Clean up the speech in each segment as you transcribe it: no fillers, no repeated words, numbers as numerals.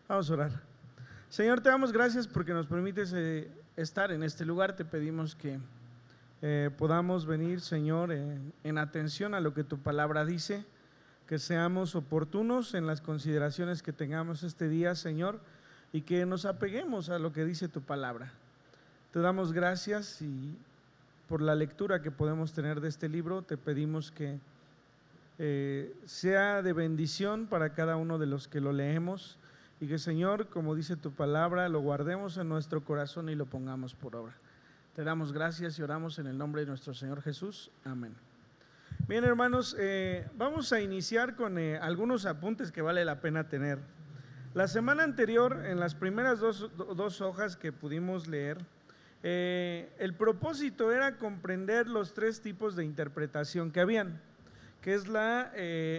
Vamos a orar. Señor, te damos gracias porque nos permites estar en este lugar. Te pedimos que podamos venir, Señor, en atención a lo que tu palabra dice, que seamos oportunos en las consideraciones que tengamos este día, Señor, y que nos apeguemos a lo que dice tu palabra. Te damos gracias y por la lectura que podemos tener de este libro. Te pedimos que sea de bendición para cada uno de los que lo leemos, y que, Señor, como dice tu palabra, lo guardemos en nuestro corazón y lo pongamos por obra. Te damos gracias y oramos en el nombre de nuestro Señor Jesús. Amén. Bien, hermanos, vamos a iniciar con algunos apuntes que vale la pena tener. La semana anterior, en las primeras dos hojas que pudimos leer, el propósito era comprender los tres tipos de interpretación que habían, que es la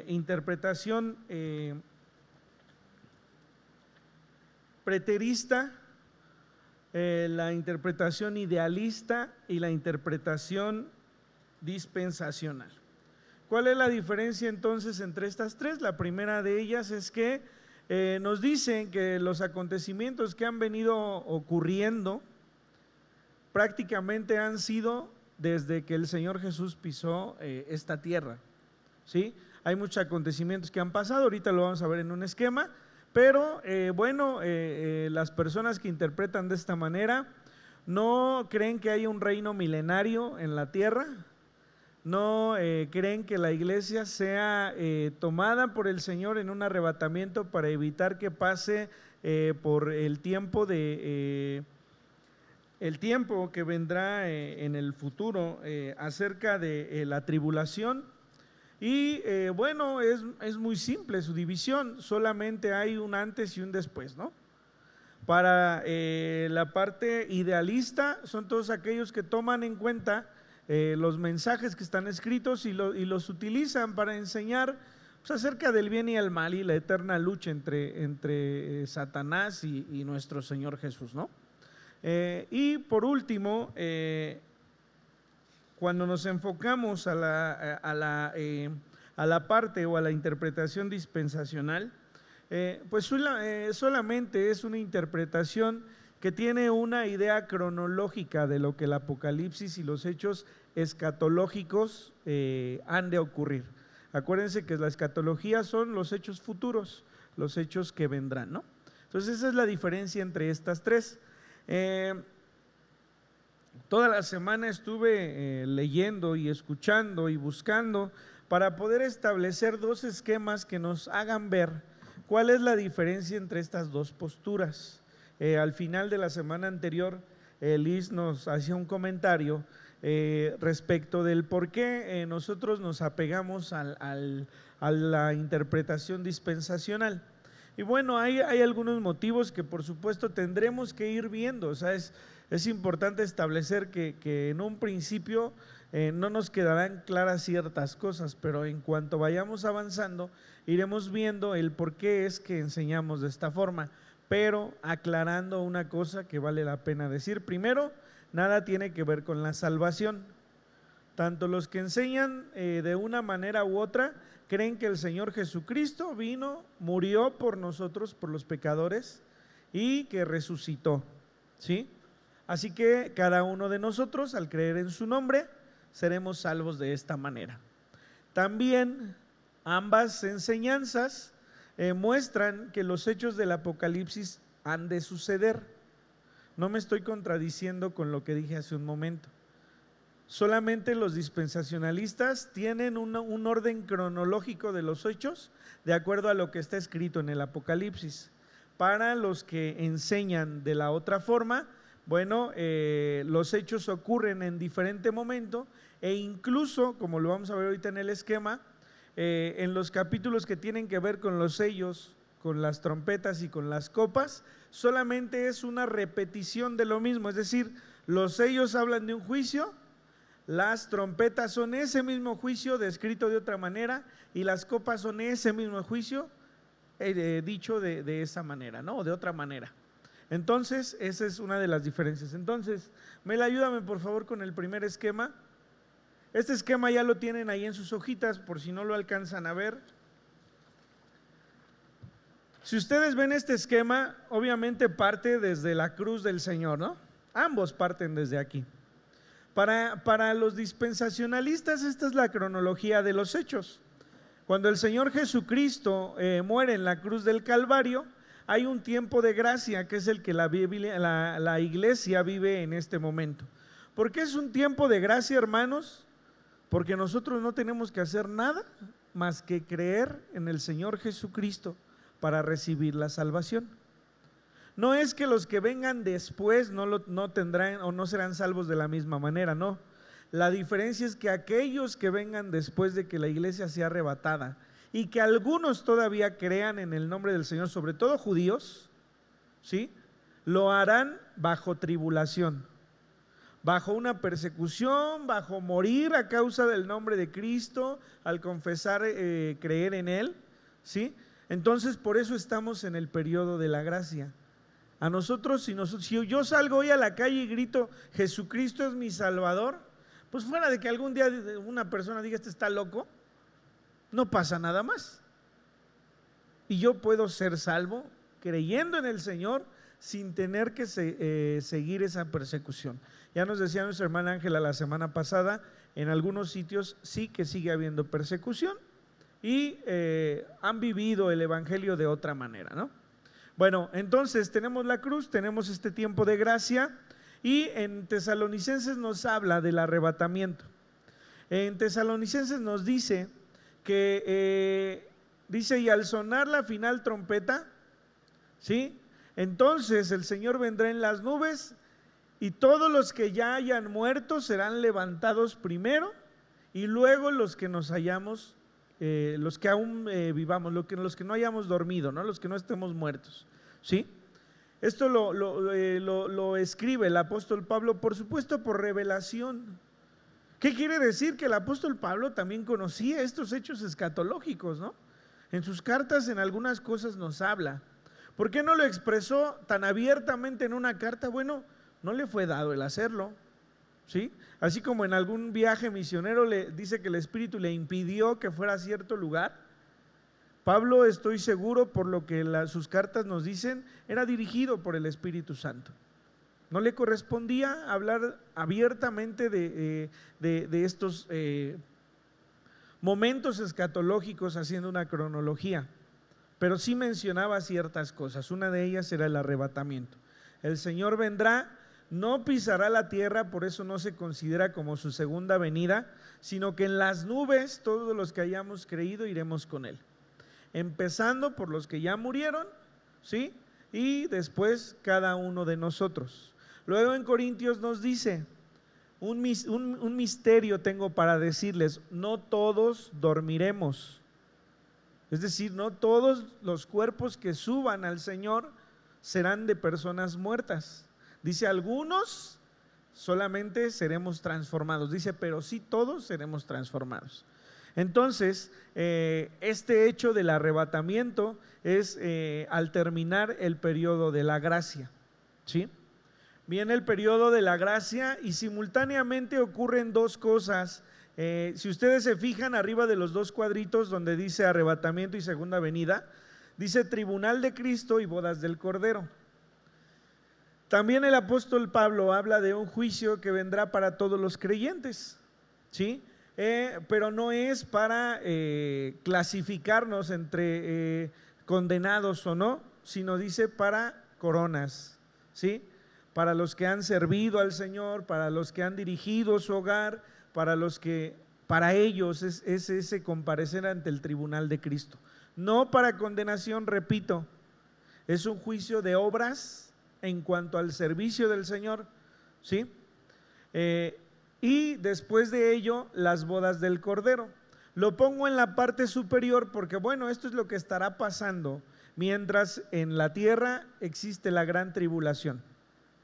interpretación preterista, la interpretación idealista y la interpretación dispensacional. ¿Cuál es la diferencia entonces entre estas tres? La primera de ellas es que nos dicen que los acontecimientos que han venido ocurriendo prácticamente han sido desde que el Señor Jesús pisó esta tierra, ¿sí? Hay muchos acontecimientos que han pasado, ahorita lo vamos a ver en un esquema, pero las personas que interpretan de esta manera no creen que haya un reino milenario en la tierra, no creen que la iglesia sea tomada por el Señor en un arrebatamiento para evitar que pase por el tiempo que vendrá en el futuro acerca de la tribulación. Y es muy simple su división, solamente hay un antes y un después, ¿no? Para la parte idealista son todos aquellos que toman en cuenta los mensajes que están escritos y los utilizan para enseñar pues, acerca del bien y el mal y la eterna lucha entre Satanás y nuestro Señor Jesús, ¿no? Y por último, cuando nos enfocamos a la parte o a la interpretación dispensacional, pues solamente es una interpretación que tiene una idea cronológica de lo que el Apocalipsis y los hechos escatológicos han de ocurrir. Acuérdense que la escatología son los hechos futuros, los hechos que vendrán, ¿no? Entonces esa es la diferencia entre estas tres. Toda la semana estuve leyendo y escuchando y buscando para poder establecer dos esquemas que nos hagan ver cuál es la diferencia entre estas dos posturas. Al final de la semana anterior, Liz nos hacía un comentario respecto del por qué nosotros nos apegamos a la interpretación dispensacional. Y bueno, hay algunos motivos que por supuesto tendremos que ir viendo. O sea, es importante establecer que en un principio no nos quedarán claras ciertas cosas, pero en cuanto vayamos avanzando, iremos viendo el por qué es que enseñamos de esta forma, pero aclarando una cosa que vale la pena decir. Primero, nada tiene que ver con la salvación. Tanto los que enseñan de una manera u otra creen que el Señor Jesucristo vino, murió por nosotros, por los pecadores, y que resucitó, ¿sí? Así que cada uno de nosotros, al creer en su nombre, seremos salvos de esta manera. También ambas enseñanzas muestran que los hechos del Apocalipsis han de suceder. No me estoy contradiciendo con lo que dije hace un momento. Solamente los dispensacionalistas tienen un orden cronológico de los hechos de acuerdo a lo que está escrito en el Apocalipsis. Para los que enseñan de la otra forma, los hechos ocurren en diferente momento e incluso, como lo vamos a ver ahorita en el esquema, en los capítulos que tienen que ver con los sellos, con las trompetas y con las copas, solamente es una repetición de lo mismo. Es decir, los sellos hablan de un juicio, las trompetas son ese mismo juicio descrito de otra manera y las copas son ese mismo juicio dicho de esa manera, ¿no? O de otra manera. Entonces, esa es una de las diferencias. Entonces, Mel, ayúdame por favor con el primer esquema. Este esquema ya lo tienen ahí en sus hojitas por si no lo alcanzan a ver. Si ustedes ven este esquema, obviamente parte desde la cruz del Señor, ¿no? Ambos parten desde aquí. Para los dispensacionalistas, esta es la cronología de los hechos. Cuando el Señor Jesucristo muere en la cruz del Calvario, hay un tiempo de gracia que es el que la iglesia vive en este momento. ¿Por qué es un tiempo de gracia, hermanos? Porque nosotros no tenemos que hacer nada más que creer en el Señor Jesucristo para recibir la salvación. No es que los que vengan después no tendrán o no serán salvos de la misma manera, no. La diferencia es que aquellos que vengan después de que la iglesia sea arrebatada y que algunos todavía crean en el nombre del Señor, sobre todo judíos, ¿sí?, lo harán bajo tribulación, bajo una persecución, bajo morir a causa del nombre de Cristo, al confesar creer en Él, ¿sí? Entonces por eso estamos en el periodo de la gracia. A nosotros, si yo salgo hoy a la calle y grito Jesucristo es mi Salvador, pues fuera de que algún día una persona diga este está loco, no pasa nada más. Y yo puedo ser salvo creyendo en el Señor sin tener que seguir esa persecución. Ya nos decía nuestra hermana Ángela la semana pasada, en algunos sitios sí que sigue habiendo persecución y han vivido el evangelio de otra manera, ¿no? Bueno, entonces tenemos la cruz, tenemos este tiempo de gracia y en Tesalonicenses nos habla del arrebatamiento. En Tesalonicenses nos dice que, dice, y al sonar la final trompeta, ¿sí?, entonces el Señor vendrá en las nubes y todos los que ya hayan muerto serán levantados primero y luego los que nos hayamos, los que aún vivamos, los que no hayamos dormido, ¿no?, los que no estemos muertos, ¿sí? Esto lo escribe el apóstol Pablo, por supuesto, por revelación. ¿Qué quiere decir? Que el apóstol Pablo también conocía estos hechos escatológicos, ¿no? En sus cartas en algunas cosas nos habla. ¿Por qué no lo expresó tan abiertamente en una carta? Bueno, no le fue dado el hacerlo, ¿sí? Así como en algún viaje misionero le dice que el Espíritu le impidió que fuera a cierto lugar. Pablo, estoy seguro, por lo que sus cartas nos dicen, era dirigido por el Espíritu Santo. No le correspondía hablar abiertamente de estos momentos escatológicos haciendo una cronología, pero sí mencionaba ciertas cosas. Una de ellas era el arrebatamiento. El Señor vendrá, no pisará la tierra, por eso no se considera como su segunda venida, sino que en las nubes todos los que hayamos creído iremos con Él. Empezando por los que ya murieron, ¿sí?, y después cada uno de nosotros. Luego en Corintios nos dice, un misterio tengo para decirles, no todos dormiremos. Es decir, no todos los cuerpos que suban al Señor serán de personas muertas. Dice, algunos solamente seremos transformados. Dice, pero sí todos seremos transformados. Entonces, este hecho del arrebatamiento es al terminar el periodo de la gracia, ¿sí? Viene el periodo de la gracia y simultáneamente ocurren dos cosas. Si ustedes se fijan arriba de los dos cuadritos donde dice arrebatamiento y segunda venida, dice tribunal de Cristo y bodas del Cordero. También el apóstol Pablo habla de un juicio que vendrá para todos los creyentes, ¿sí? Pero no es para clasificarnos entre condenados o no, sino dice para coronas, ¿sí? Para los que han servido al Señor, para los que han dirigido su hogar, para ellos es ese comparecer ante el tribunal de Cristo. No para condenación, repito, es un juicio de obras en cuanto al servicio del Señor, ¿sí? Y después de ello, las bodas del Cordero. Lo pongo en la parte superior porque, bueno, esto es lo que estará pasando mientras en la tierra existe la gran tribulación,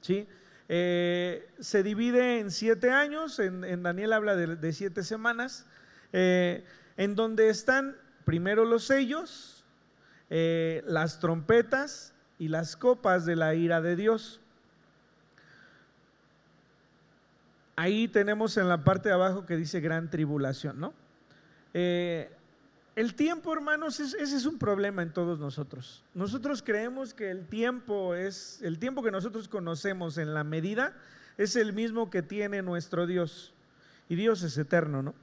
¿sí? Se divide en 7 años, en Daniel habla de 7 semanas, en donde están primero los sellos, las trompetas y las copas de la ira de Dios. Ahí tenemos en la parte de abajo que dice gran tribulación, ¿no? el tiempo, hermanos, ese es un problema en todos nosotros. Nosotros creemos que el tiempo que nosotros conocemos en la medida es el mismo que tiene nuestro Dios. Y Dios es eterno, ¿no?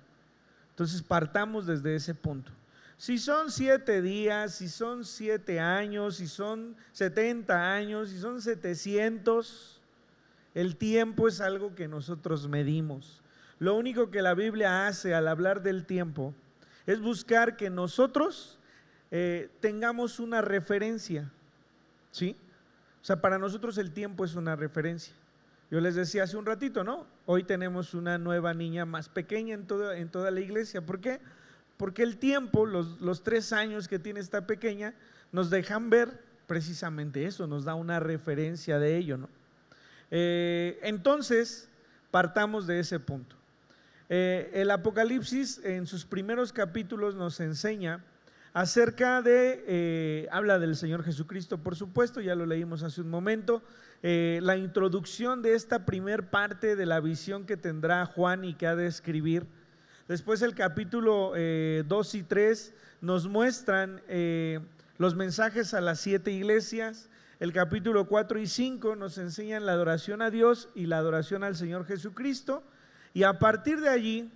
Entonces partamos desde ese punto. Si son 7 días, si son 7 años, si son 70 años, si son 700, el tiempo es algo que nosotros medimos. Lo único que la Biblia hace al hablar del tiempo es buscar que nosotros tengamos una referencia, ¿sí? O sea, para nosotros el tiempo es una referencia. Yo les decía hace un ratito, ¿no? Hoy tenemos una nueva niña más pequeña en toda la iglesia. ¿Por qué? Porque el tiempo, los 3 años que tiene esta pequeña, nos dejan ver precisamente eso, nos da una referencia de ello, ¿no? Entonces, partamos de ese punto. El Apocalipsis en sus primeros capítulos nos enseña acerca habla del Señor Jesucristo, por supuesto, ya lo leímos hace un momento, la introducción de esta primer parte de la visión que tendrá Juan y que ha de escribir. Después el capítulo 2 y 3 nos muestran los mensajes a las 7 iglesias. El capítulo 4 y 5 nos enseñan la adoración a Dios y la adoración al Señor Jesucristo. Y a partir de allí,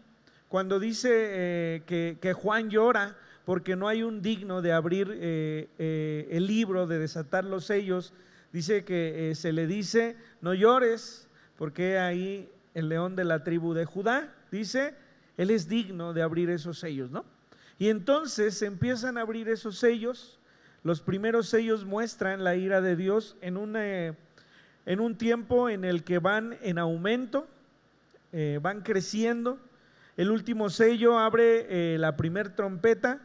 cuando dice que Juan llora porque no hay un digno de abrir el libro, de desatar los sellos, dice que se le dice: no llores, porque ahí el león de la tribu de Judá, dice, él es digno de abrir esos sellos, ¿no? Y entonces se empiezan a abrir esos sellos. Los primeros sellos muestran la ira de Dios en un tiempo en el que van en aumento, van creciendo. El último sello abre la primer trompeta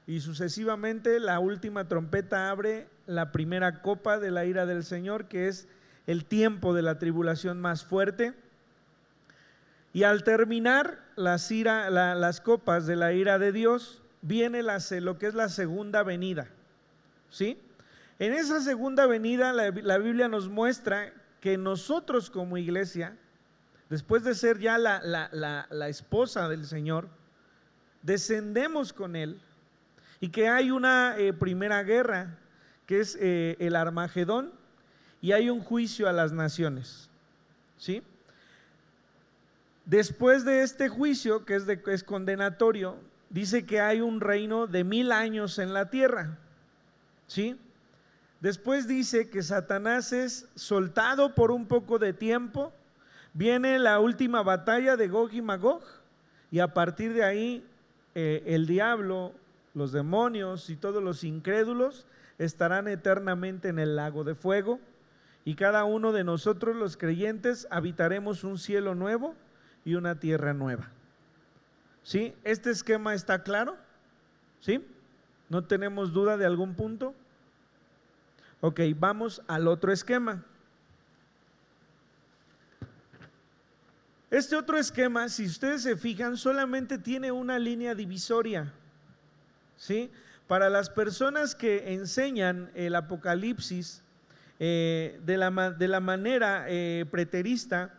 y sucesivamente la última trompeta abre la primera copa de la ira del Señor, que es el tiempo de la tribulación más fuerte. Y al terminar las copas de la ira de Dios, viene lo que es la segunda venida, ¿sí? En esa segunda venida la Biblia nos muestra que nosotros como iglesia, después de ser ya la esposa del Señor, descendemos con Él, y que hay una primera guerra, que es el Armagedón, y hay un juicio a las naciones, ¿sí? Después de este juicio, que es condenatorio, dice que hay un reino de 1000 años en la tierra, ¿sí? Después dice que Satanás es soltado por un poco de tiempo. Viene la última batalla de Gog y Magog, y a partir de ahí el diablo, los demonios y todos los incrédulos estarán eternamente en el lago de fuego, y cada uno de nosotros los creyentes habitaremos un cielo nuevo y una tierra nueva, ¿sí? ¿Este esquema está claro? ¿Sí? ¿No tenemos duda de algún punto? Ok, vamos al otro esquema. Este otro esquema, si ustedes se fijan, solamente tiene una línea divisoria, ¿sí? Para las personas que enseñan el Apocalipsis de la manera preterista,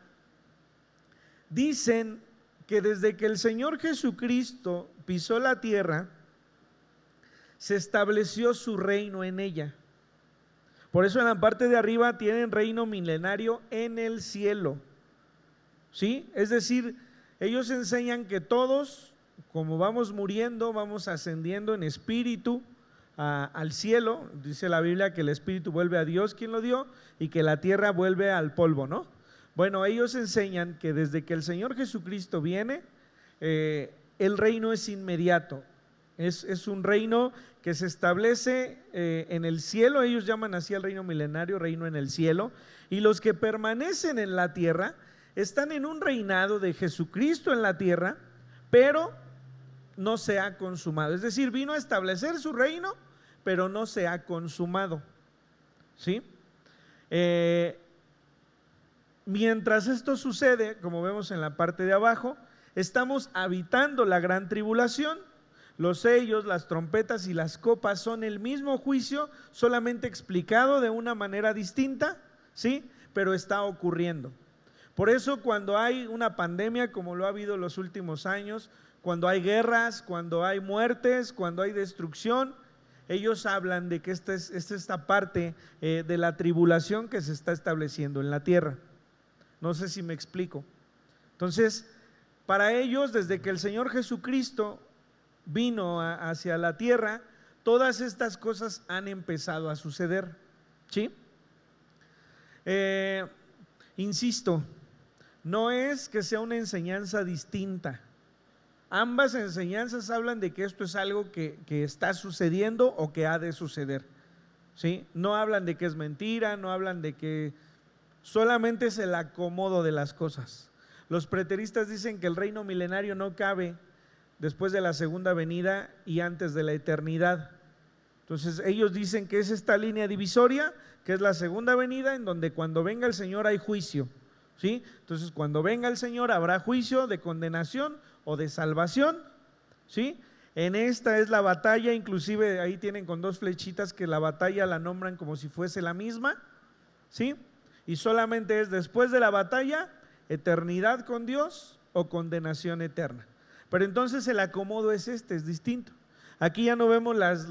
dicen que desde que el Señor Jesucristo pisó la tierra, se estableció su reino en ella. Por eso en la parte de arriba tienen reino milenario en el cielo, ¿sí? Es decir, ellos enseñan que todos, como vamos muriendo, vamos ascendiendo en espíritu al cielo. Dice la Biblia que el espíritu vuelve a Dios, quien lo dio, y que la tierra vuelve al polvo, ¿no? Bueno, ellos enseñan que desde que el Señor Jesucristo viene, el reino es inmediato. Es un reino que se establece en el cielo. Ellos llaman así al reino milenario, reino en el cielo. Y los que permanecen en la tierra están en un reinado de Jesucristo en la tierra, pero no se ha consumado. Es decir, vino a establecer su reino, pero no se ha consumado, ¿sí? Mientras esto sucede, como vemos en la parte de abajo, estamos habitando la gran tribulación. Los sellos, las trompetas y las copas son el mismo juicio, solamente explicado de una manera distinta, ¿sí? Pero está ocurriendo. Por eso cuando hay una pandemia, como lo ha habido los últimos años, cuando hay guerras, cuando hay muertes, cuando hay destrucción, ellos hablan de que esta es esta parte de la tribulación que se está estableciendo en la tierra. No sé si me explico. Entonces, para ellos, desde que el Señor Jesucristo vino hacia la tierra, todas estas cosas han empezado a suceder, ¿sí? Insisto, no es que sea una enseñanza distinta. Ambas enseñanzas hablan de que esto es algo que está sucediendo o que ha de suceder, ¿sí? No hablan de que es mentira, no hablan de que solamente es el acomodo de las cosas. Los preteristas dicen que el reino milenario no cabe después de la segunda venida y antes de la eternidad. Entonces ellos dicen que es esta línea divisoria, que es la segunda venida, en donde cuando venga el Señor hay juicio, ¿sí? Entonces cuando venga el Señor habrá juicio de condenación o de salvación, ¿sí? En esta es la batalla, inclusive ahí tienen con dos flechitas que la batalla la nombran como si fuese la misma, ¿sí? Y solamente es después de la batalla, eternidad con Dios o condenación eterna. Pero entonces el acomodo es distinto. Aquí ya no vemos las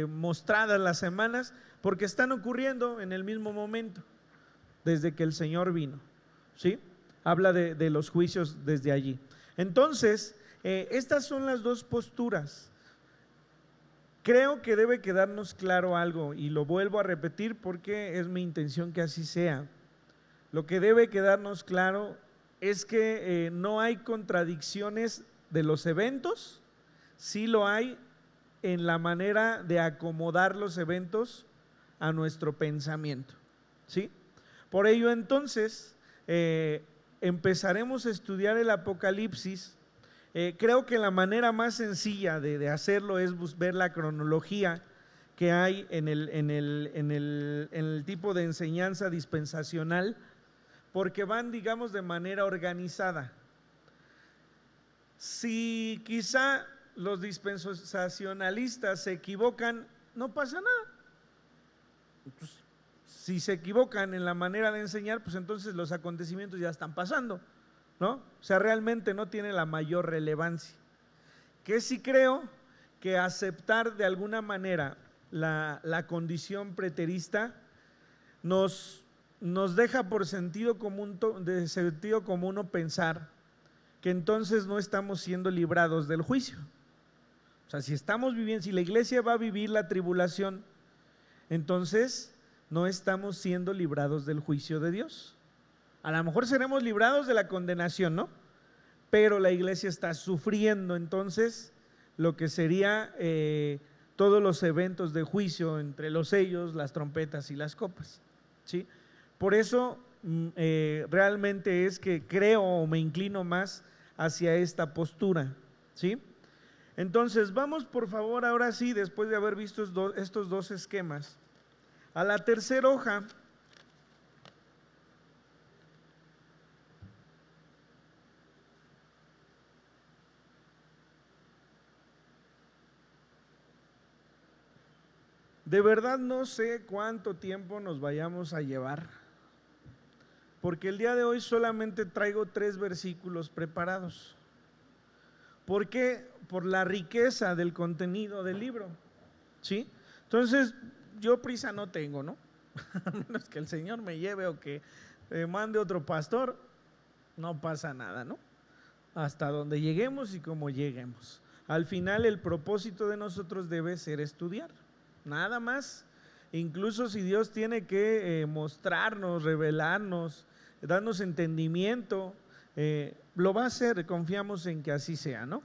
mostradas las semanas, porque están ocurriendo en el mismo momento, desde que el Señor vino, ¿sí? Habla de los juicios desde allí. Entonces, estas son las dos posturas. Creo que debe quedarnos claro algo, y lo vuelvo a repetir porque es mi intención que así sea. Lo que debe quedarnos claro es que no hay contradicciones de los eventos, sí lo hay en la manera de acomodar los eventos a nuestro pensamiento, ¿sí? Por ello entonces empezaremos a estudiar el Apocalipsis. Creo que la manera más sencilla de hacerlo es ver la cronología que hay en el tipo de enseñanza dispensacional, porque van, digamos, de manera organizada. Si quizá los dispensacionalistas se equivocan, no pasa nada. Pues, si se equivocan en la manera de enseñar, pues entonces los acontecimientos ya están pasando, ¿no? O sea, realmente no tiene la mayor relevancia. Que sí creo que aceptar de alguna manera la condición preterista nos deja por sentido común pensar que entonces no estamos siendo librados del juicio. O sea, si la iglesia va a vivir la tribulación, entonces no estamos siendo librados del juicio de Dios. A lo mejor seremos librados de la condenación, ¿no? Pero la iglesia está sufriendo entonces lo que sería todos los eventos de juicio, entre los sellos, las trompetas y las copas, ¿sí? Por eso realmente es que creo o me inclino más hacia esta postura, ¿sí? Entonces vamos por favor ahora sí, después de haber visto estos dos esquemas, a la tercera hoja. De verdad no sé cuánto tiempo nos vayamos a llevar, porque el día de hoy solamente traigo 3 versículos preparados. ¿Por qué? Por la riqueza del contenido del libro, ¿sí? Entonces yo prisa no tengo, ¿no? A menos que el Señor me lleve o que mande otro pastor, no pasa nada, ¿no? Hasta donde lleguemos y como lleguemos. Al final el propósito de nosotros debe ser estudiar, nada más. Incluso si Dios tiene que mostrarnos, revelarnos, darnos entendimiento, lo va a hacer, confiamos en que así sea, ¿no?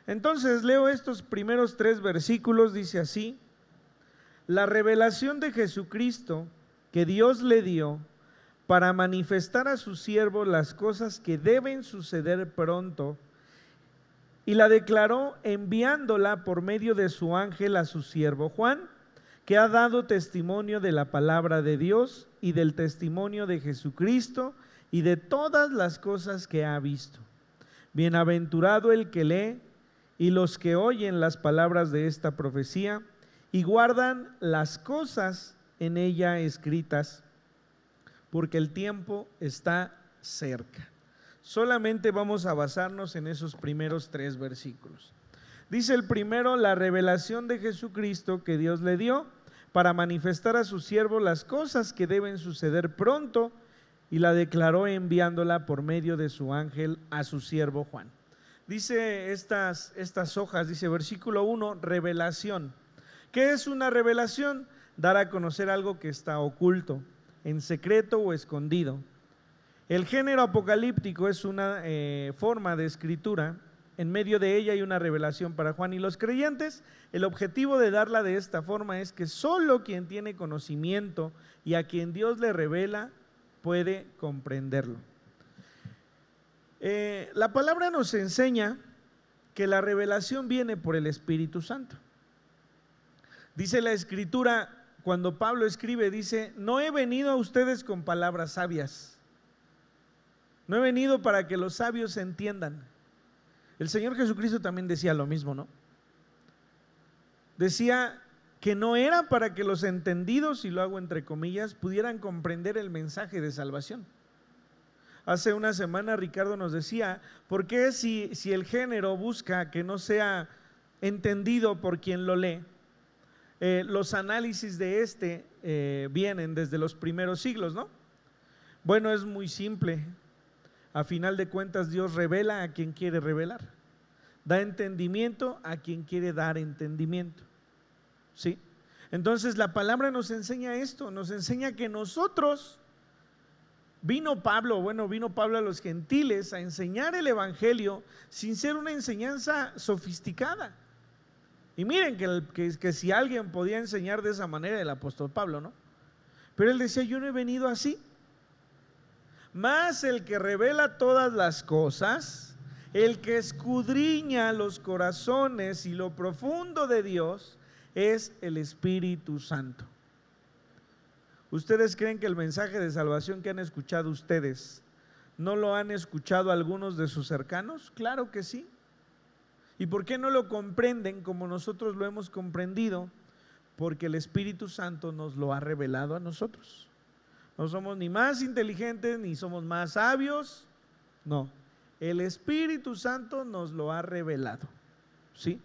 Entonces leo estos primeros 3 versículos, dice así: la revelación de Jesucristo que Dios le dio para manifestar a sus siervos las cosas que deben suceder pronto, y la declaró enviándola por medio de su ángel a su siervo Juan, que ha dado testimonio de la palabra de Dios y del testimonio de Jesucristo y de todas las cosas que ha visto. Bienaventurado el que lee y los que oyen las palabras de esta profecía y guardan las cosas en ella escritas, porque el tiempo está cerca. Solamente vamos a basarnos en esos primeros 3 versículos. Dice el primero: la revelación de Jesucristo que Dios le dio para manifestar a su siervo las cosas que deben suceder pronto, y la declaró enviándola por medio de su ángel a su siervo Juan. Dice estas hojas, dice versículo 1, revelación. ¿Qué es una revelación? Dar a conocer algo que está oculto, en secreto o escondido. El género apocalíptico es una forma de escritura. En medio de ella hay una revelación para Juan y los creyentes. El objetivo de darla de esta forma es que solo quien tiene conocimiento y a quien Dios le revela puede comprenderlo. La palabra nos enseña que la revelación viene por el Espíritu Santo. Dice la Escritura, cuando Pablo escribe, dice: no he venido a ustedes con palabras sabias, no he venido para que los sabios entiendan. El Señor Jesucristo también decía lo mismo, ¿no? Decía que no era para que los entendidos, y lo hago entre comillas, pudieran comprender el mensaje de salvación. Hace una semana Ricardo nos decía: ¿por qué si el género busca que no sea entendido por quien lo lee? Los análisis de vienen desde los primeros siglos, ¿no? Bueno, es muy simple. A final de cuentas, Dios revela a quien quiere revelar, da entendimiento a quien quiere dar entendimiento, ¿sí? Entonces la palabra nos enseña esto, nos enseña que nosotros, vino Pablo a los gentiles a enseñar el evangelio sin ser una enseñanza sofisticada. Y miren que si alguien podía enseñar de esa manera, el apóstol Pablo, ¿no? Pero él decía: yo no he venido así. Mas el que revela todas las cosas, el que escudriña los corazones y lo profundo de Dios, es el Espíritu Santo. ¿Ustedes creen que el mensaje de salvación que han escuchado ustedes, no lo han escuchado algunos de sus cercanos? Claro que sí. ¿Y por qué no lo comprenden como nosotros lo hemos comprendido? Porque el Espíritu Santo nos lo ha revelado a nosotros. No somos ni más inteligentes ni somos más sabios, no. El Espíritu Santo nos lo ha revelado, ¿sí?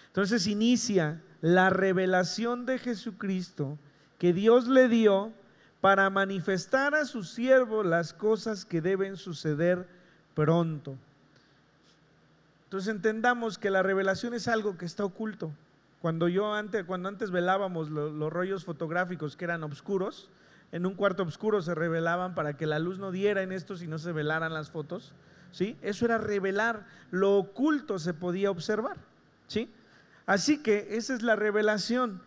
Entonces inicia la revelación de Jesucristo que Dios le dio para manifestar a su siervo las cosas que deben suceder pronto. Entonces entendamos que la revelación es algo que está oculto. Cuando antes velábamos los rollos fotográficos que eran oscuros, en un cuarto oscuro se revelaban para que la luz no diera en esto si no se velaran las fotos, ¿sí? Eso era revelar, lo oculto se podía observar, ¿sí? Así que esa es la revelación.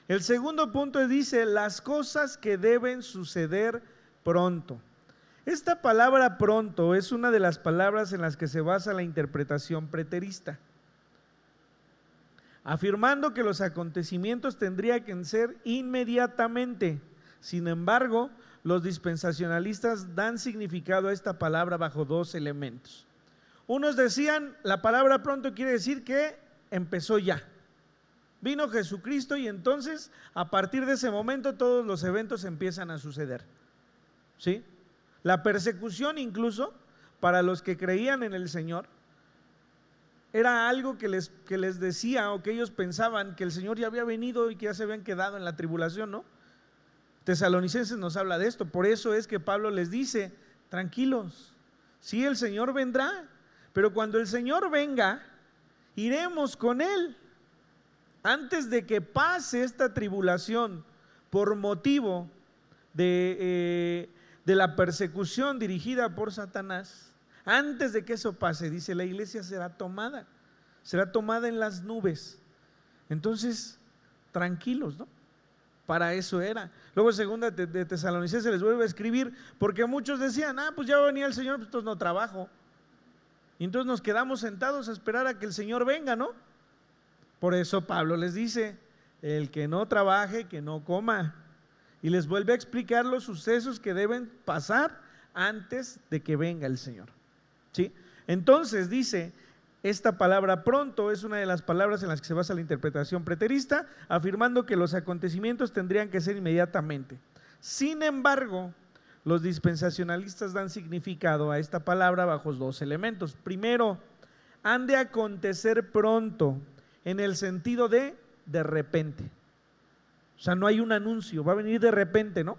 El segundo punto dice: las cosas que deben suceder pronto. Esta palabra pronto es una de las palabras en las que se basa la interpretación preterista, afirmando que los acontecimientos tendrían que ser inmediatamente. Sin embargo, los dispensacionalistas dan significado a esta palabra bajo 2 elementos. Unos decían: la palabra pronto quiere decir que empezó ya. Vino Jesucristo y entonces a partir de ese momento todos los eventos empiezan a suceder, ¿sí? La persecución, incluso para los que creían en el Señor, era algo que les decía, o que ellos pensaban que el Señor ya había venido y que ya se habían quedado en la tribulación, ¿no? Tesalonicenses nos habla de esto. Por eso es que Pablo les dice: tranquilos, sí, el Señor vendrá, pero cuando el Señor venga, iremos con Él. Antes de que pase esta tribulación por motivo de la persecución dirigida por Satanás, antes de que eso pase, dice, la iglesia será tomada en las nubes. Entonces, tranquilos, ¿no? Para eso era. Luego segunda de Tesalonicenses les vuelve a escribir, porque muchos decían: pues ya venía el Señor, pues entonces no trabajo. Y entonces nos quedamos sentados a esperar a que el Señor venga, ¿no? Por eso Pablo les dice: el que no trabaje, que no coma. Y les vuelve a explicar los sucesos que deben pasar antes de que venga el Señor, ¿sí? Entonces dice, esta palabra pronto es una de las palabras en las que se basa la interpretación preterista, afirmando que los acontecimientos tendrían que ser inmediatamente. Sin embargo, Los dispensacionalistas dan significado a esta palabra bajo dos elementos. Primero, han de acontecer pronto, en el sentido de repente. O sea, no hay un anuncio, va a venir de repente, ¿no?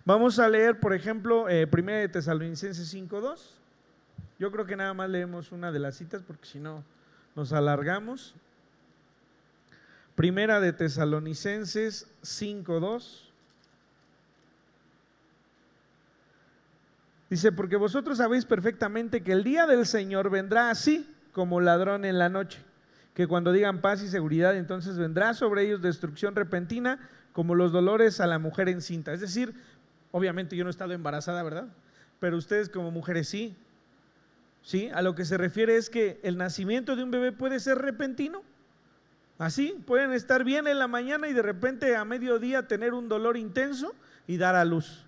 Vamos a leer, por ejemplo, 1 de Tesalonicenses 5:2. Yo creo que nada más leemos una de las citas porque si no nos alargamos. 1 de Tesalonicenses 5:2. Dice, porque vosotros sabéis perfectamente que el día del Señor vendrá así como ladrón en la noche, que cuando digan paz y seguridad, entonces vendrá sobre ellos destrucción repentina como los dolores a la mujer encinta. Es decir, obviamente yo no he estado embarazada, ¿verdad? Pero ustedes como mujeres sí. ¿Sí? A lo que se refiere es que el nacimiento de un bebé puede ser repentino. Así, pueden estar bien en la mañana y de repente a mediodía tener un dolor intenso y dar a luz.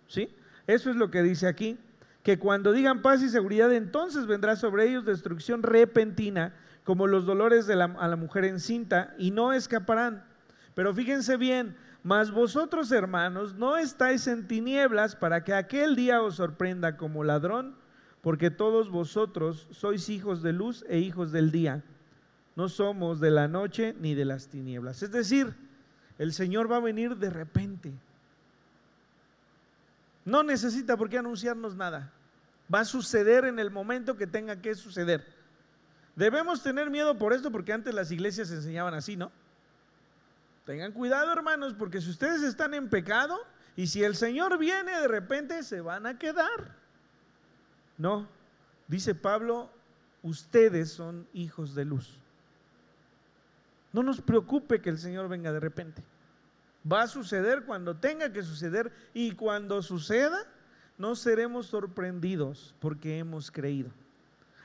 ¿Sí? Eso es lo que dice aquí, que cuando digan paz y seguridad, entonces vendrá sobre ellos destrucción repentina, como los dolores a la mujer encinta, y no escaparán. Pero fíjense bien, mas vosotros, hermanos, no estáis en tinieblas para que aquel día os sorprenda como ladrón, porque todos vosotros sois hijos de luz e hijos del día. No somos de la noche ni de las tinieblas. Es decir, el Señor va a venir de repente. No necesita por qué anunciarnos nada. Va a suceder en el momento que tenga que suceder. Debemos tener miedo por esto porque antes las iglesias enseñaban así, ¿no? Tengan cuidado, hermanos, porque si ustedes están en pecado y si el Señor viene de repente se van a quedar. No, dice Pablo, ustedes son hijos de luz. No nos preocupe que el Señor venga de repente. Va a suceder cuando tenga que suceder y cuando suceda no seremos sorprendidos porque hemos creído.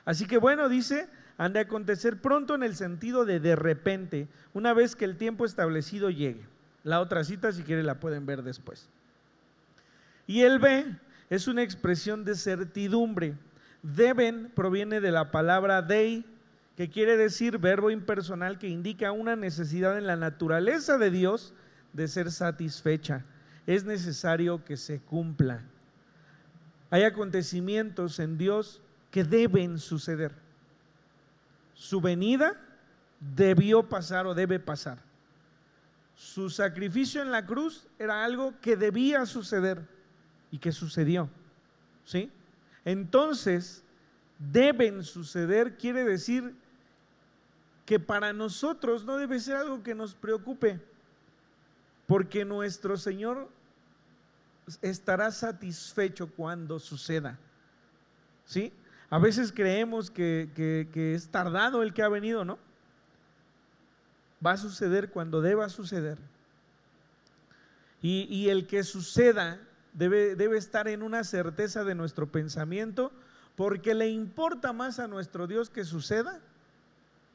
Así que bueno, dice, han de acontecer pronto en el sentido de repente, una vez que el tiempo establecido llegue. La otra cita, si quieren, la pueden ver después. Y el B es una expresión de certidumbre. Deben proviene de la palabra dei, que quiere decir verbo impersonal que indica una necesidad en la naturaleza de Dios de ser satisfecha. Es necesario que se cumpla. Hay acontecimientos en Dios que deben suceder. Su venida debió pasar o debe pasar. Su sacrificio en la cruz era algo que debía suceder y que sucedió. ¿Sí? Entonces, deben suceder quiere decir que para nosotros no debe ser algo que nos preocupe, porque nuestro Señor estará satisfecho cuando suceda. ¿Sí? A veces creemos que es tardado el que ha venido, ¿no? Va a suceder cuando deba suceder. Y el que suceda debe estar en una certeza de nuestro pensamiento, porque le importa más a nuestro Dios que suceda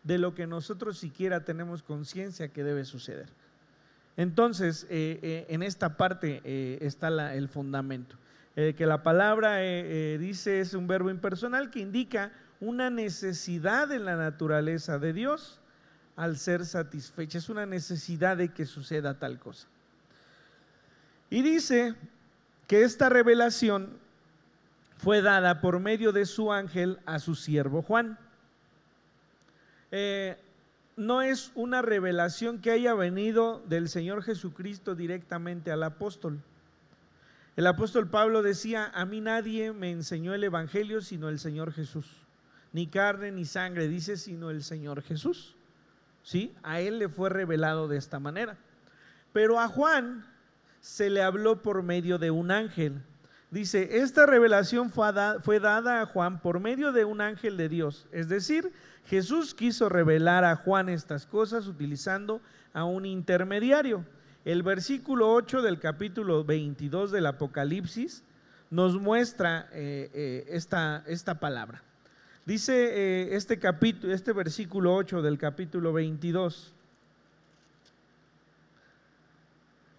de lo que nosotros siquiera tenemos conciencia que debe suceder. Entonces, en esta parte está el fundamento. Que la palabra dice es un verbo impersonal que indica una necesidad en la naturaleza de Dios al ser satisfecha. Es una necesidad de que suceda tal cosa. Y dice que esta revelación fue dada por medio de su ángel a su siervo Juan. No es una revelación que haya venido del Señor Jesucristo directamente al apóstol. El apóstol Pablo decía, a mí nadie me enseñó el evangelio sino el Señor Jesús, ni carne ni sangre, dice, sino el Señor Jesús. ¿Sí? A él le fue revelado de esta manera. Pero a Juan se le habló por medio de un ángel. Dice, esta revelación fue dada a Juan por medio de un ángel de Dios. Es decir, Jesús quiso revelar a Juan estas cosas utilizando a un intermediario. El versículo 8 del capítulo 22 del Apocalipsis nos muestra esta palabra. Dice este versículo 8 del capítulo 22.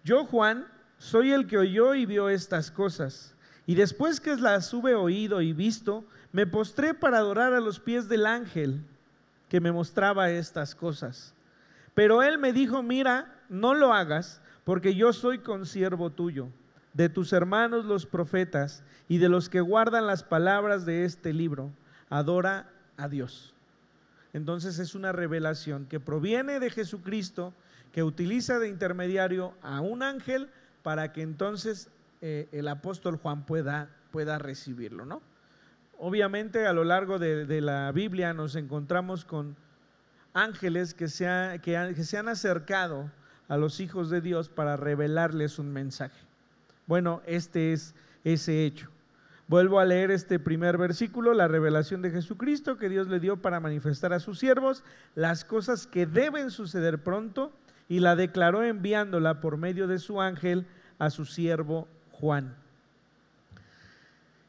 Yo, Juan, soy el que oyó y vio estas cosas, y después que las hube oído y visto, me postré para adorar a los pies del ángel que me mostraba estas cosas. Pero él me dijo, mira, no lo hagas, porque yo soy consiervo tuyo, de tus hermanos los profetas y de los que guardan las palabras de este libro, adora a Dios. Entonces es una revelación que proviene de Jesucristo, que utiliza de intermediario a un ángel para que entonces el apóstol Juan pueda recibirlo, ¿no? Obviamente a lo largo de la Biblia nos encontramos con ángeles que se han acercado a los hijos de Dios para revelarles un mensaje. Bueno, este es ese hecho. Vuelvo a leer este primer versículo: la revelación de Jesucristo que Dios le dio para manifestar a sus siervos las cosas que deben suceder pronto, y la declaró enviándola por medio de su ángel a su siervo Juan.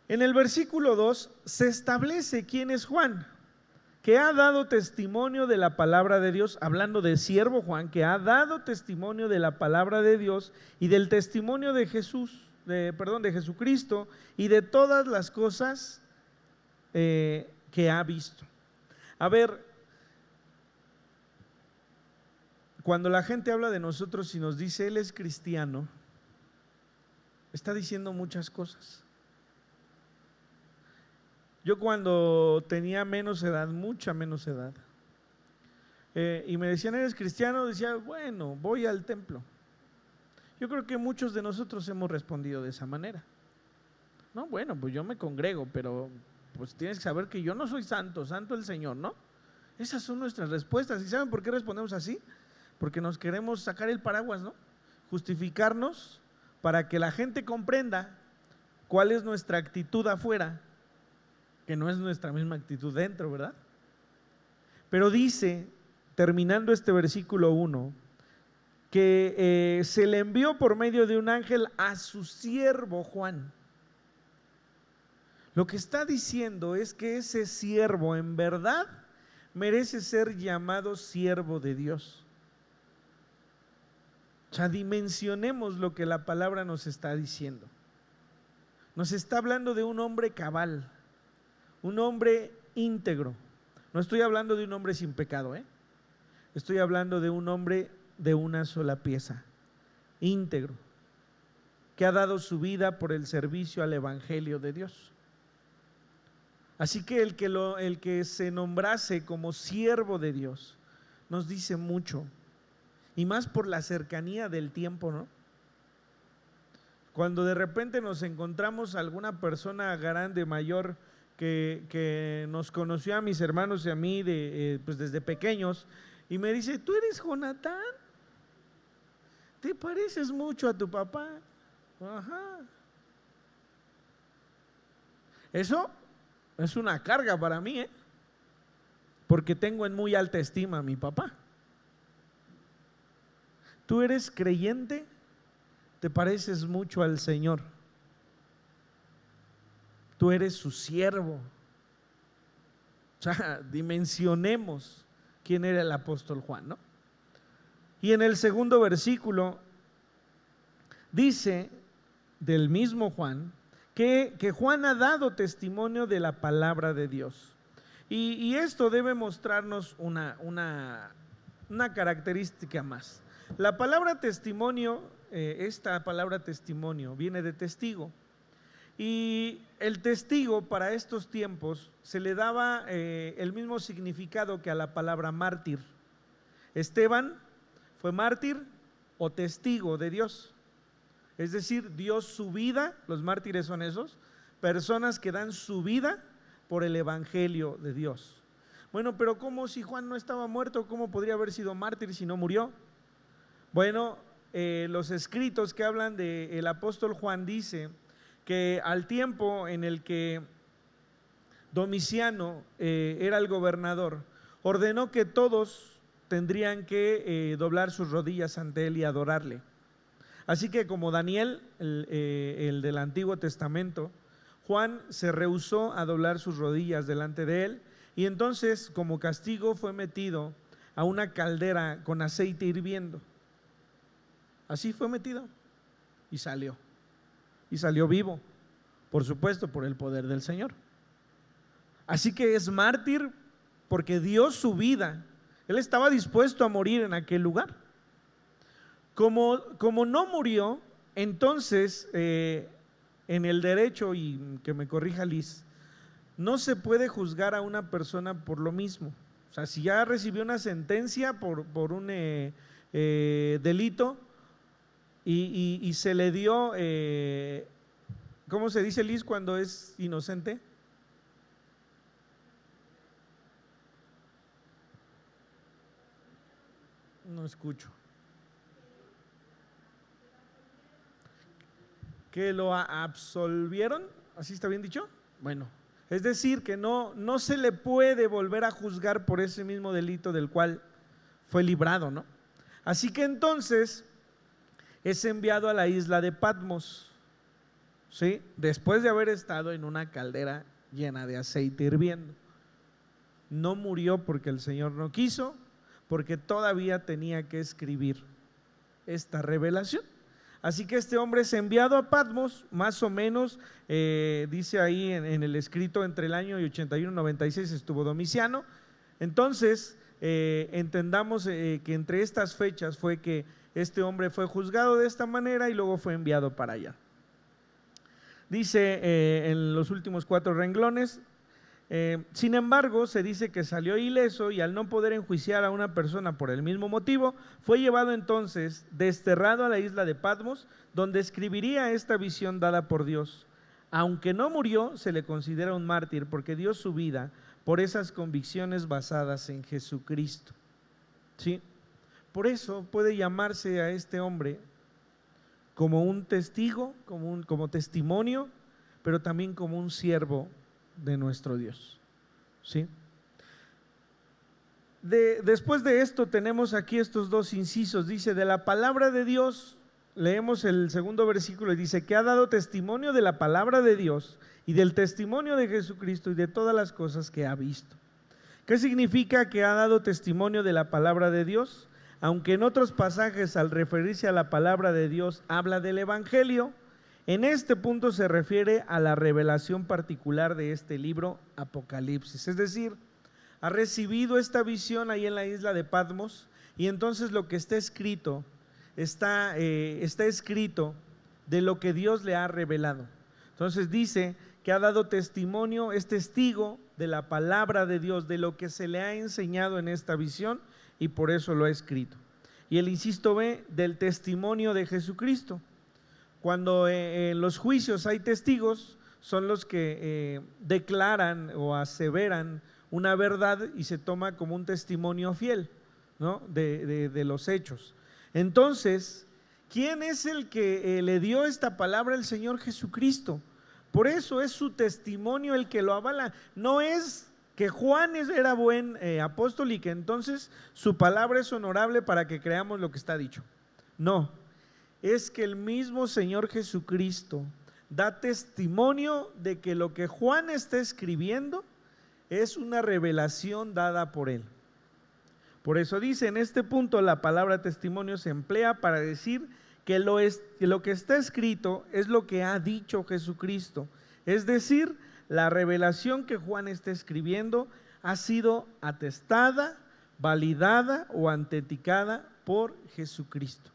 En el versículo 2 se establece quién es Juan, que ha dado testimonio de la palabra de Dios, hablando del siervo Juan, que ha dado testimonio de la palabra de Dios y del testimonio de Jesucristo y de todas las cosas que ha visto. A ver, cuando la gente habla de nosotros y nos dice él es cristiano, está diciendo muchas cosas. Yo cuando tenía menos edad, mucha menos edad, y me decían eres cristiano, decía bueno, voy al templo. Yo creo que muchos de nosotros hemos respondido de esa manera. No, bueno, pues yo me congrego, pero pues tienes que saber que yo no soy santo, santo el Señor, ¿no? Esas son nuestras respuestas. ¿Y saben por qué respondemos así? Porque nos queremos sacar el paraguas, ¿no? Justificarnos para que la gente comprenda cuál es nuestra actitud afuera, que no es nuestra misma actitud dentro, ¿verdad? Pero dice, terminando este versículo 1, que se le envió por medio de un ángel a su siervo Juan. Lo que está diciendo es que ese siervo en verdad merece ser llamado siervo de Dios. O sea, dimensionemos lo que la palabra nos está diciendo. Nos está hablando de un hombre cabal, un hombre íntegro. No estoy hablando de un hombre sin pecado, estoy hablando de un hombre de una sola pieza, íntegro, que ha dado su vida por el servicio al evangelio de Dios. Así que el que se nombrase como siervo de Dios nos dice mucho, y más por la cercanía del tiempo, ¿no? Cuando de repente nos encontramos alguna persona grande, mayor, que nos conoció a mis hermanos y a mí pues desde pequeños, y me dice, ¿tú eres Jonatán? ¿Te pareces mucho a tu papá? Ajá. Eso es una carga para mí, porque tengo en muy alta estima a mi papá. ¿Tú eres creyente? ¿Te pareces mucho al Señor? Tú eres su siervo. O sea, dimensionemos quién era el apóstol Juan, ¿no? Y en el segundo versículo dice del mismo Juan que Juan ha dado testimonio de la palabra de Dios. Y esto debe mostrarnos una característica más. La palabra testimonio, esta palabra testimonio viene de testigo. Y el testigo para estos tiempos se le daba el mismo significado que a la palabra mártir. Esteban fue mártir o testigo de Dios. Es decir, dio su vida, los mártires son esos, personas que dan su vida por el evangelio de Dios. Bueno, pero ¿cómo si Juan no estaba muerto? ¿Cómo podría haber sido mártir si no murió? Bueno, los escritos que hablan del apóstol Juan dice que al tiempo en el que Domiciano era el gobernador, ordenó que todos tendrían que doblar sus rodillas ante él y adorarle. Así que como Daniel, el del Antiguo Testamento, Juan se rehusó a doblar sus rodillas delante de él, y entonces como castigo fue metido a una caldera con aceite hirviendo. Así fue metido y salió vivo, por supuesto, por el poder del Señor. Así que es mártir porque dio su vida. Él estaba dispuesto a morir en aquel lugar. Como no murió, Entonces, en el derecho, y que me corrija Liz, no se puede juzgar a una persona por lo mismo. O sea, si ya recibió una sentencia por un delito y se le dio, ¿cómo se dice, Liz, cuando es inocente? No escucho. ¿Que lo absolvieron? ¿Así está bien dicho? Bueno, es decir, que no se le puede volver a juzgar por ese mismo delito del cual fue librado, ¿no? Así que entonces es enviado a la isla de Patmos, ¿sí? Después de haber estado en una caldera llena de aceite hirviendo. No murió porque el Señor no quiso, porque todavía tenía que escribir esta revelación. Así que este hombre es enviado a Patmos, más o menos, dice ahí en el escrito, entre el año 81 y 96 estuvo Domiciano. Entonces, entendamos que entre estas fechas fue que este hombre fue juzgado de esta manera y luego fue enviado para allá. Dice en los últimos 4 renglones, sin embargo, se dice que salió ileso y al no poder enjuiciar a una persona por el mismo motivo, fue llevado entonces desterrado a la isla de Patmos, donde escribiría esta visión dada por Dios. Aunque no murió, se le considera un mártir porque dio su vida por esas convicciones basadas en Jesucristo. ¿Sí? Por eso puede llamarse a este hombre como un testigo, como testimonio, pero también como un siervo de nuestro Dios. ¿Sí? Después de esto tenemos aquí estos 2 incisos. Dice, de la palabra de Dios, leemos el segundo versículo y dice que ha dado testimonio de la palabra de Dios y del testimonio de Jesucristo y de todas las cosas que ha visto. ¿Qué significa que ha dado testimonio de la palabra de Dios? Aunque en otros pasajes al referirse a la palabra de Dios habla del evangelio, en este punto se refiere a la revelación particular de este libro, Apocalipsis. Es decir, ha recibido esta visión ahí en la isla de Patmos y entonces lo que está escrito está escrito de lo que Dios le ha revelado. Entonces dice que ha dado testimonio, es testigo de la palabra de Dios, de lo que se le ha enseñado en esta visión y por eso lo ha escrito. Y el inciso B, del testimonio de Jesucristo. Cuando en los juicios hay testigos, son los que declaran o aseveran una verdad y se toma como un testimonio fiel, ¿no? de los hechos. Entonces, ¿quién es el que le dio esta palabra? El Señor Jesucristo. Por eso es su testimonio el que lo avala. No es que Juan era buen apóstol y que entonces su palabra es honorable para que creamos lo que está dicho. No. Es que el mismo Señor Jesucristo da testimonio de que lo que Juan está escribiendo es una revelación dada por él. Por eso dice en este punto la palabra testimonio se emplea para decir que lo que está escrito es lo que ha dicho Jesucristo. Es decir, la revelación que Juan está escribiendo ha sido atestada, validada o autenticada por Jesucristo.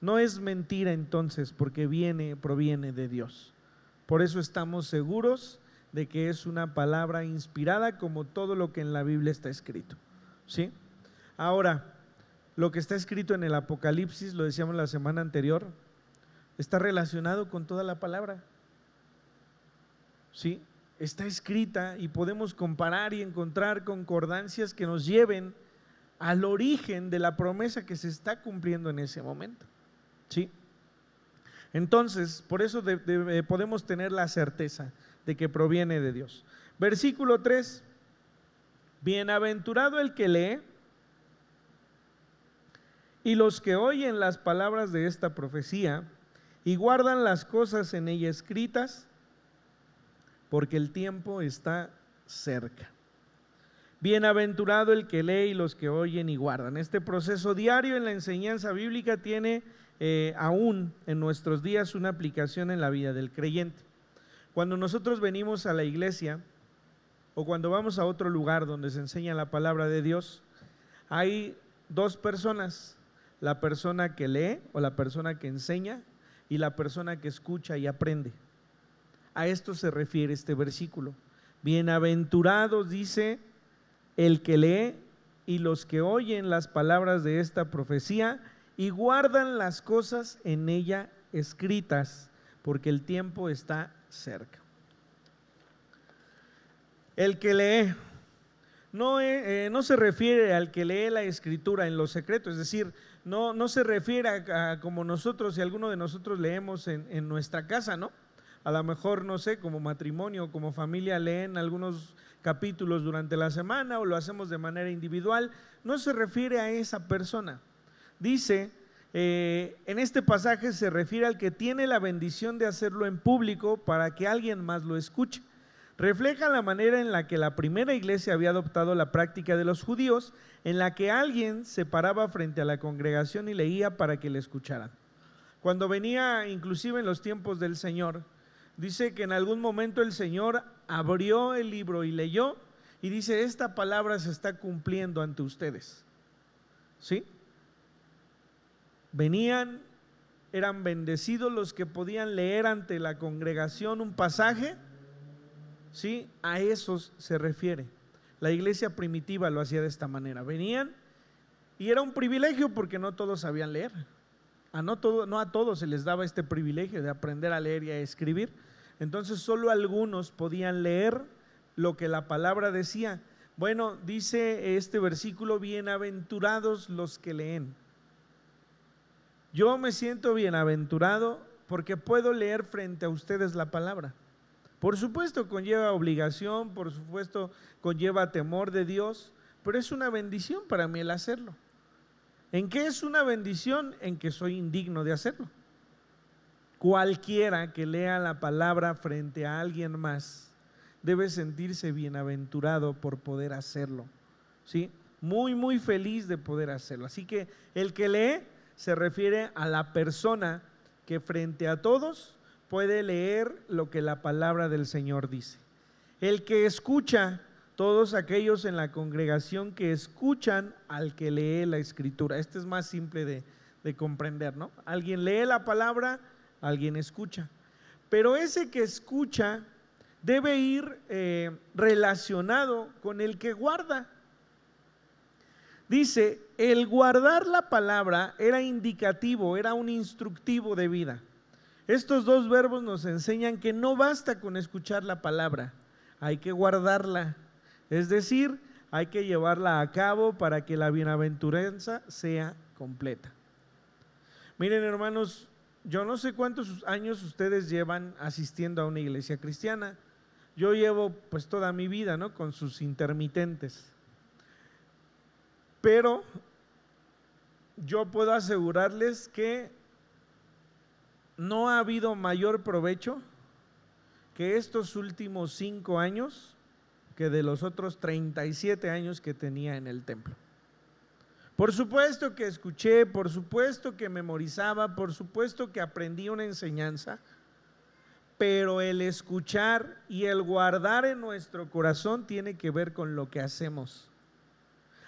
No es mentira entonces porque proviene de Dios. Por eso estamos seguros de que es una palabra inspirada como todo lo que en la Biblia está escrito. ¿Sí? Ahora, lo que está escrito en el Apocalipsis, lo decíamos la semana anterior, está relacionado con toda la palabra. ¿Sí? Está escrita y podemos comparar y encontrar concordancias que nos lleven al origen de la promesa que se está cumpliendo en ese momento. ¿Sí? Entonces, por eso podemos tener la certeza de que proviene de Dios. Versículo 3, bienaventurado el que lee y los que oyen las palabras de esta profecía y guardan las cosas en ella escritas, porque el tiempo está cerca. Bienaventurado el que lee y los que oyen y guardan. Este proceso diario en la enseñanza bíblica tiene aún en nuestros días una aplicación en la vida del creyente. Cuando nosotros venimos a la iglesia o cuando vamos a otro lugar donde se enseña la palabra de Dios, hay 2 personas, la persona que lee o la persona que enseña y la persona que escucha y aprende. A esto se refiere este versículo. Bienaventurados, dice, el que lee y los que oyen las palabras de esta profecía y guardan las cosas en ella escritas, porque el tiempo está cerca. El que lee no se refiere al que lee la escritura en lo secreto, es decir, no se refiere a como nosotros, si alguno de nosotros leemos en nuestra casa, ¿no? A lo mejor, no sé, como matrimonio, como familia leen algunos capítulos durante la semana o lo hacemos de manera individual. No se refiere a esa persona. Dice, en este pasaje se refiere al que tiene la bendición de hacerlo en público para que alguien más lo escuche. Refleja la manera en la que la primera iglesia había adoptado la práctica de los judíos, en la que alguien se paraba frente a la congregación y leía para que le escucharan. Cuando venía, inclusive en los tiempos del Señor, dice que en algún momento el Señor abrió el libro y leyó y dice, esta palabra se está cumpliendo ante ustedes. ¿Sí? Venían, eran bendecidos los que podían leer ante la congregación un pasaje. ¿Sí? A esos se refiere. La iglesia primitiva lo hacía de esta manera. Venían y era un privilegio porque no todos sabían leer. No a todos se les daba este privilegio de aprender a leer y a escribir. Entonces solo algunos podían leer lo que la palabra decía. Bueno, dice este versículo, bienaventurados los que leen. Yo me siento bienaventurado porque puedo leer frente a ustedes la palabra. Por supuesto conlleva obligación, por supuesto conlleva temor de Dios, pero es una bendición para mí el hacerlo. ¿En qué es una bendición? En que soy indigno de hacerlo. Cualquiera que lea la palabra frente a alguien más debe sentirse bienaventurado por poder hacerlo, ¿sí? Muy, muy feliz de poder hacerlo. Así que el que lee se refiere a la persona que frente a todos puede leer lo que la palabra del Señor dice. El que escucha, todos aquellos en la congregación que escuchan al que lee la escritura. Este es más simple de comprender, ¿no? Alguien lee la palabra, alguien escucha. Pero ese que escucha debe ir relacionado con el que guarda. Dice, el guardar la palabra era indicativo, era un instructivo de vida. Estos dos verbos nos enseñan que no basta con escuchar la palabra, hay que guardarla, es decir, hay que llevarla a cabo para que la bienaventuranza sea completa. Miren, hermanos, yo no sé cuántos años ustedes llevan asistiendo a una iglesia cristiana. Yo llevo pues toda mi vida, ¿no? Con sus intermitentes. Pero yo puedo asegurarles que no ha habido mayor provecho que estos últimos 5 años que de los otros 37 años que tenía en el templo. Por supuesto que escuché, por supuesto que memorizaba, por supuesto que aprendí una enseñanza, pero el escuchar y el guardar en nuestro corazón tiene que ver con lo que hacemos.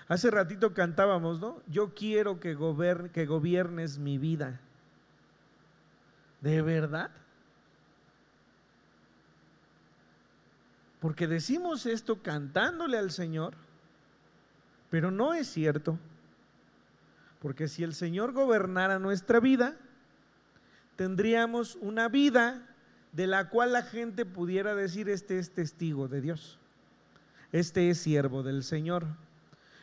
Hace ratito cantábamos, ¿no? Yo quiero que gobiernes mi vida. ¿De verdad? Porque decimos esto cantándole al Señor, pero no es cierto. Porque si el Señor gobernara nuestra vida, tendríamos una vida de la cual la gente pudiera decir, este es testigo de Dios, este es siervo del Señor.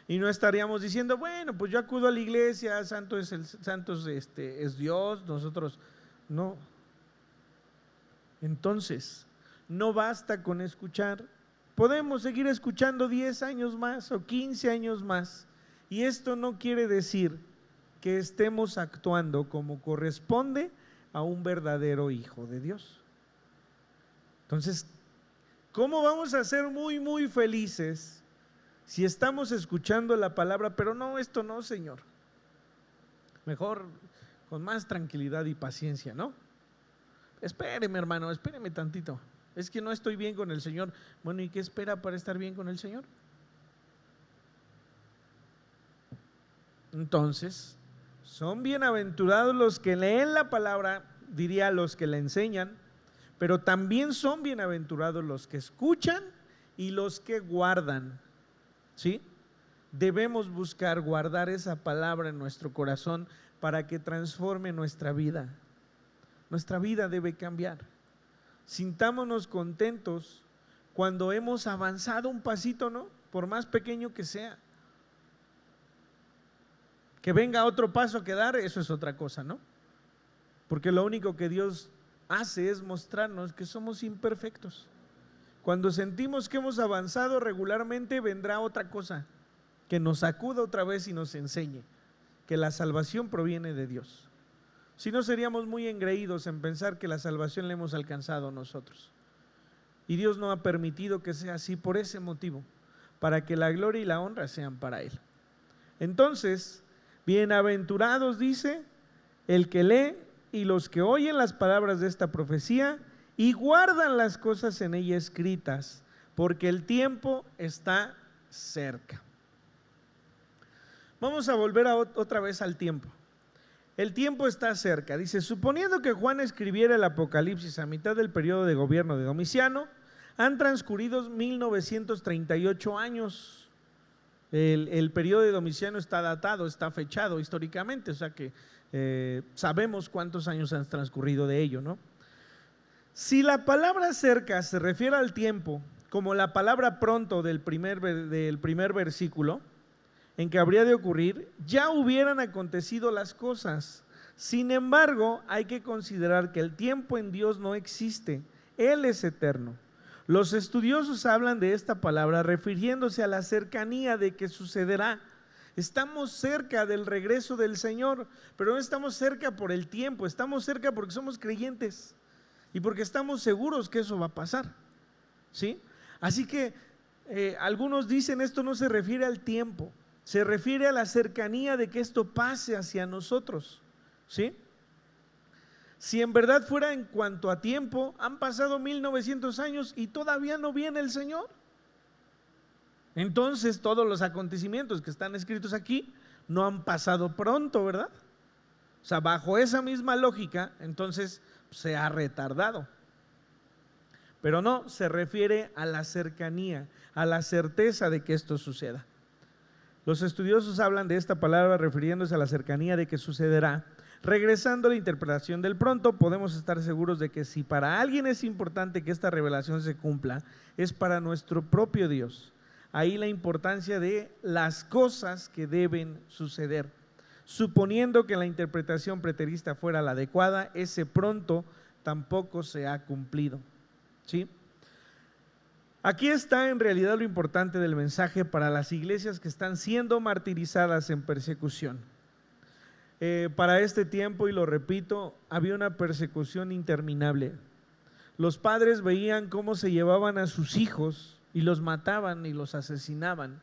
Y no estaríamos diciendo, bueno, pues yo acudo a la iglesia, santo es Dios, nosotros no. Entonces, no basta con escuchar. Podemos seguir escuchando 10 años más o 15 años más. Y esto no quiere decir que estemos actuando como corresponde a un verdadero hijo de Dios. Entonces, ¿cómo vamos a ser muy, muy felices si estamos escuchando la palabra, pero no, esto no, Señor? Mejor con más tranquilidad y paciencia, ¿no? Espéreme, hermano, espéreme tantito. Es que no estoy bien con el Señor. Bueno, ¿y qué espera para estar bien con el Señor? Entonces, son bienaventurados los que leen la palabra, diría los que la enseñan, pero también son bienaventurados los que escuchan y los que guardan, ¿sí? Debemos buscar guardar esa palabra en nuestro corazón para que transforme nuestra vida. Nuestra vida debe cambiar. Sintámonos contentos cuando hemos avanzado un pasito, ¿no? Por más pequeño que sea. Que venga otro paso que dar, eso es otra cosa, ¿no? Porque lo único que Dios hace es mostrarnos que somos imperfectos. Cuando sentimos que hemos avanzado regularmente, vendrá otra cosa que nos sacuda otra vez y nos enseñe que la salvación proviene de Dios. Si no, seríamos muy engreídos en pensar que la salvación la hemos alcanzado nosotros. Y Dios no ha permitido que sea así por ese motivo, para que la gloria y la honra sean para Él. Entonces, bienaventurados, dice, el que lee y los que oyen las palabras de esta profecía y guardan las cosas en ella escritas, porque el tiempo está cerca. Vamos a volver otra vez al tiempo. El tiempo está cerca. Dice, suponiendo que Juan escribiera el Apocalipsis a mitad del periodo de gobierno de Domiciano, han transcurrido 1938 años. El periodo de Domiciano está datado, está fechado históricamente, o sea que sabemos cuántos años han transcurrido de ello, ¿no? Si la palabra cerca se refiere al tiempo, como la palabra pronto del primer versículo, en que habría de ocurrir, ya hubieran acontecido las cosas. Sin embargo, hay que considerar que el tiempo en Dios no existe, Él es eterno. Los estudiosos hablan de esta palabra refiriéndose a la cercanía de que sucederá. Estamos cerca del regreso del Señor, pero no estamos cerca por el tiempo, estamos cerca porque somos creyentes y porque estamos seguros que eso va a pasar, ¿sí? Así que algunos dicen esto no se refiere al tiempo, se refiere a la cercanía de que esto pase hacia nosotros, ¿sí? Si en verdad fuera en cuanto a tiempo, han pasado 1900 años y todavía no viene el Señor. Entonces todos los acontecimientos que están escritos aquí no han pasado pronto, ¿verdad? O sea, bajo esa misma lógica, entonces se ha retardado. Pero no, se refiere a la cercanía, a la certeza de que esto suceda. Los estudiosos hablan de esta palabra refiriéndose a la cercanía de que sucederá. Regresando a la interpretación del pronto, podemos estar seguros de que si para alguien es importante que esta revelación se cumpla, es para nuestro propio Dios. Ahí la importancia de las cosas que deben suceder. Suponiendo que la interpretación preterista fuera la adecuada, ese pronto tampoco se ha cumplido, ¿sí? Aquí está en realidad lo importante del mensaje para las iglesias que están siendo martirizadas en persecución. Para este tiempo, y lo repito, había una persecución interminable. Los padres veían cómo se llevaban a sus hijos y los mataban y los asesinaban.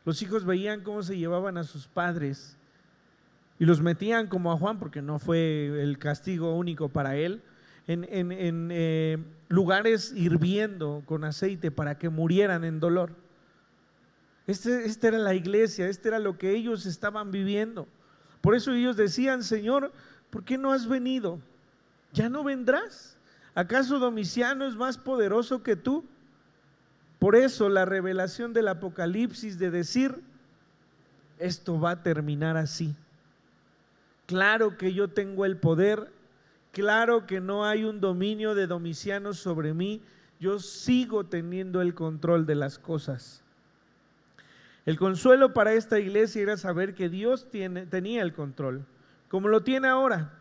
Los hijos veían cómo se llevaban a sus padres y los metían como a Juan, porque no fue el castigo único para él, en lugares hirviendo con aceite para que murieran en dolor. Esta era la iglesia, este era lo que ellos estaban viviendo. Por eso ellos decían, Señor, ¿por qué no has venido? ¿Ya no vendrás? ¿Acaso Domiciano es más poderoso que tú? Por eso la revelación del Apocalipsis de decir, esto va a terminar así. Claro que yo tengo el poder, claro que no hay un dominio de Domiciano sobre mí, yo sigo teniendo el control de las cosas. El consuelo para esta iglesia era saber que Dios tenía el control, como lo tiene ahora.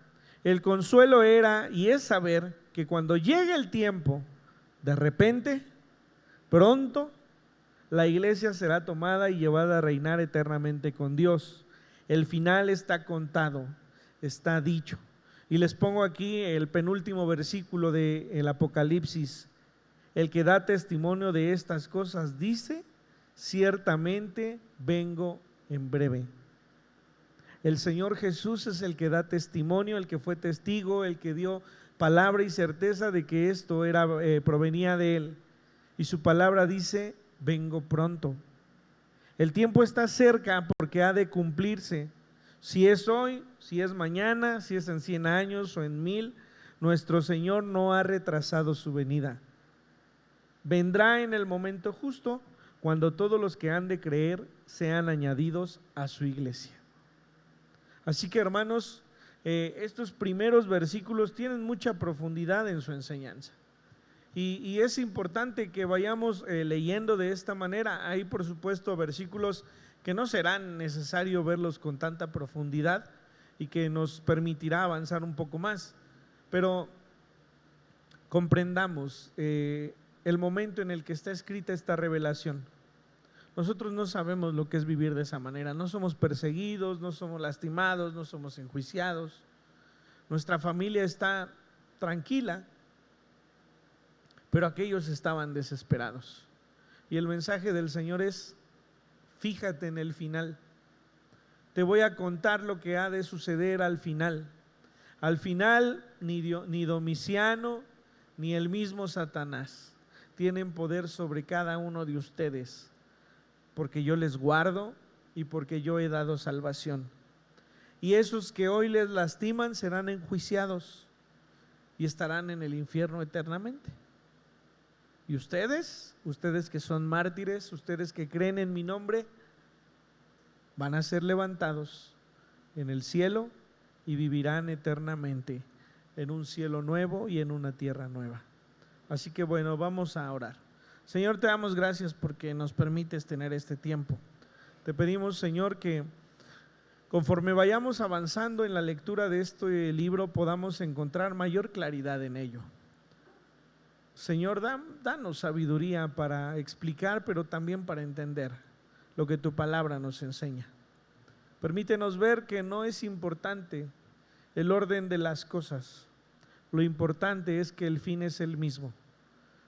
El consuelo era y es saber que cuando llegue el tiempo, de repente, pronto, la iglesia será tomada y llevada a reinar eternamente con Dios. El final está contado, está dicho. Y les pongo aquí el penúltimo versículo del Apocalipsis. El que da testimonio de estas cosas dice, ciertamente vengo en breve. El Señor Jesús es el que da testimonio, el que fue testigo, el que dio palabra y certeza de que esto provenía de Él. Y su palabra dice, vengo pronto. El tiempo está cerca porque ha de cumplirse. Si es hoy, si es mañana, si es en 100 años o en 1000, Nuestro Señor no ha retrasado su venida. Vendrá en el momento justo, cuando todos los que han de creer sean añadidos a su iglesia. Así que, hermanos, estos primeros versículos tienen mucha profundidad en su enseñanza. Y es importante que vayamos leyendo de esta manera. Hay, por supuesto, versículos que no serán necesario verlos con tanta profundidad y que nos permitirá avanzar un poco más. Pero comprendamos el momento en el que está escrita esta revelación. Nosotros no sabemos lo que es vivir de esa manera. No somos perseguidos, no somos lastimados, no somos enjuiciados. Nuestra familia está tranquila, pero aquellos estaban desesperados. Y el mensaje del Señor es: fíjate en el final. Te voy a contar lo que ha de suceder al final. Al final ni Domiciano ni el mismo Satanás tienen poder sobre cada uno de ustedes, porque yo les guardo y porque yo he dado salvación. Y esos que hoy les lastiman serán enjuiciados y estarán en el infierno eternamente. Y ustedes que son mártires, ustedes que creen en mi nombre, van a ser levantados en el cielo y vivirán eternamente en un cielo nuevo y en una tierra nueva. Así que bueno, vamos a orar. Señor, te damos gracias porque nos permites tener este tiempo. Te pedimos, Señor, que conforme vayamos avanzando en la lectura de este libro podamos encontrar mayor claridad en ello. Señor, danos sabiduría para explicar, pero también para entender lo que tu palabra nos enseña. Permítenos ver que no es importante el orden de las cosas. Lo importante es que el fin es el mismo.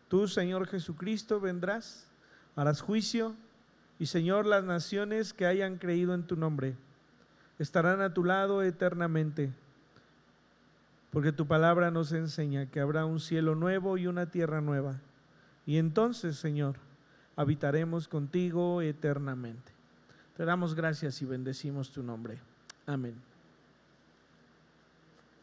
Tú, Señor Jesucristo, vendrás, harás juicio, y Señor, las naciones que hayan creído en tu nombre estarán a tu lado eternamente, porque tu palabra nos enseña que habrá un cielo nuevo y una tierra nueva, y entonces, Señor, habitaremos contigo eternamente. Te damos gracias y bendecimos tu nombre. Amén.